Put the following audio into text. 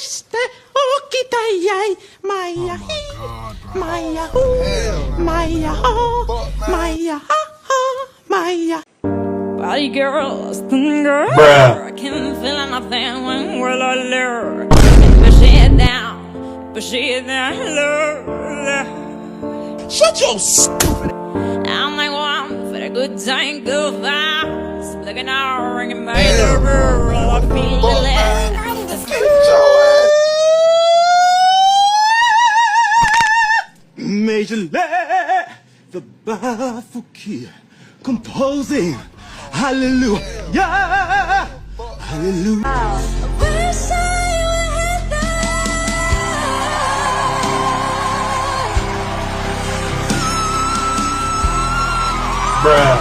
しておきたいやいマイヤヒマイヤホーマイヤホーマイヤハハマイヤ Body girls, girl, I can't feel nothing when we're alone. Push it down, low. Shut your stupid. I'm like one for the good time, go fast. Looking out, ringing by the road, I feel it. Major Lay, the Bafuki, composing. Hallelujah, hallelujah. Bruh.